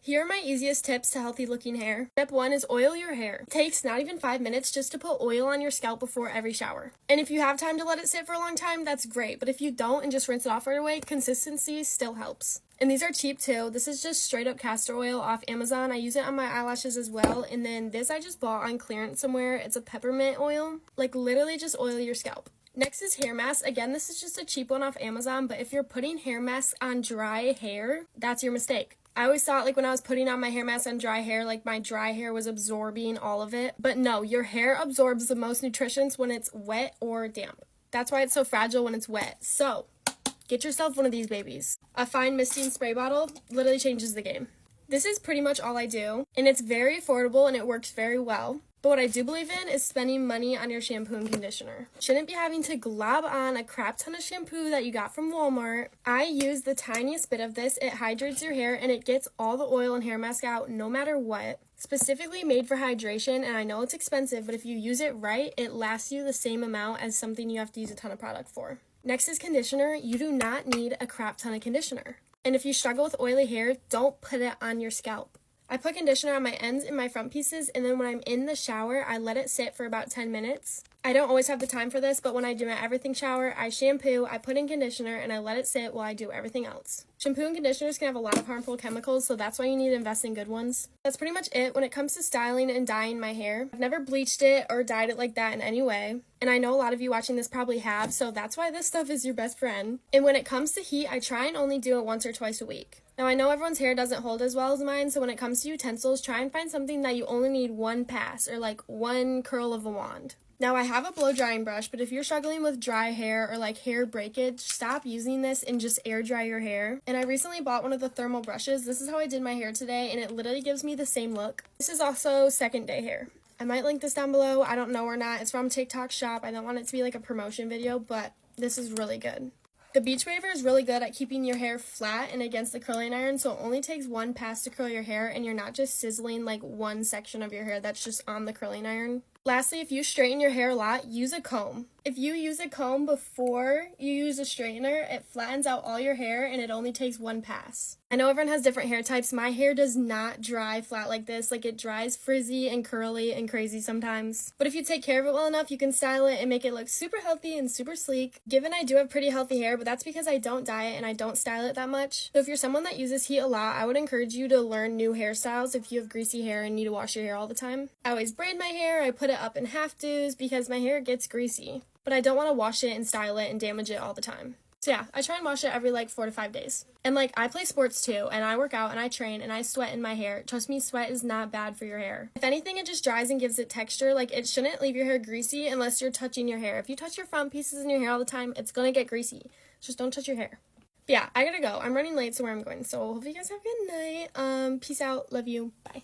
Here are my easiest tips to healthy looking hair. Step 1 is oil your hair. It takes not even 5 minutes just to put oil on your scalp before every shower. And if you have time to let it sit for a long time, that's great. But if you don't and just rinse it off right away, consistency still helps. And these are cheap too. This is just straight up castor oil off Amazon. I use it on my eyelashes as well. And then this I just bought on clearance somewhere. It's a peppermint oil. Like literally just oil your scalp. Next is hair mask. Again, this is just a cheap one off Amazon, but if you're putting hair masks on dry hair, that's your mistake. I always thought like when I was putting on my hair mask on dry hair, like my dry hair was absorbing all of it. But no, your hair absorbs the most nutrients when it's wet or damp. That's why it's so fragile when it's wet. So get yourself one of these babies. A fine misting spray bottle literally changes the game. This is pretty much all I do, and it's very affordable and it works very well. But what I do believe in is spending money on your shampoo and conditioner. Shouldn't be having to glob on a crap ton of shampoo that you got from Walmart. I use the tiniest bit of this. It hydrates your hair and it gets all the oil and hair mask out no matter what. Specifically made for hydration, and I know it's expensive, but if you use it right, it lasts you the same amount as something you have to use a ton of product for. Next is conditioner. You do not need a crap ton of conditioner. And if you struggle with oily hair, don't put it on your scalp. I put conditioner on my ends and my front pieces, and then when I'm in the shower, I let it sit for about 10 minutes. I don't always have the time for this, but when I do my everything shower, I shampoo, I put in conditioner, and I let it sit while I do everything else. Shampoo and conditioners can have a lot of harmful chemicals, so that's why you need to invest in good ones. That's pretty much it when it comes to styling and dyeing my hair. I've never bleached it or dyed it like that in any way, and I know a lot of you watching this probably have, so that's why this stuff is your best friend. And when it comes to heat, I try and only do it once or twice a week. Now, I know everyone's hair doesn't hold as well as mine, so when it comes to utensils, try and find something that you only need one pass, or like one curl of a wand. Now, I have a blow drying brush, but if you're struggling with dry hair or like hair breakage, stop using this and just air dry your hair. And I recently bought one of the thermal brushes. This is how I did my hair today, and it literally gives me the same look. This is also second day hair. I might link this down below. I don't know or not. It's from TikTok Shop. I don't want it to be like a promotion video, but this is really good. The Beach Waver is really good at keeping your hair flat and against the curling iron, so it only takes one pass to curl your hair, and you're not just sizzling like one section of your hair that's just on the curling iron. Lastly, if you straighten your hair a lot, use a comb. If you use a comb before you use a straightener, it flattens out all your hair and it only takes one pass. I know everyone has different hair types. My hair does not dry flat like this. Like, it dries frizzy and curly and crazy sometimes. But if you take care of it well enough, you can style it and make it look super healthy and super sleek. Given I do have pretty healthy hair, but that's because I don't dye it and I don't style it that much. So if you're someone that uses heat a lot, I would encourage you to learn new hairstyles if you have greasy hair and need to wash your hair all the time. I always braid my hair. I put it up in half do's because my hair gets greasy, but I don't want to wash it and style it and damage it all the time. So yeah, I try and wash it every like 4 to 5 days. And like, I play sports too, and I work out and I train and I sweat in my hair. Trust me, sweat is not bad for your hair. If anything, it just dries and gives it texture. Like, it shouldn't leave your hair greasy unless you're touching your hair. If you touch your front pieces in your hair all the time, it's gonna get greasy. Just don't touch your hair. But yeah, I gotta go. I'm running late, so where I'm going. So hopefully you guys have a good night. Peace out. Love you. Bye.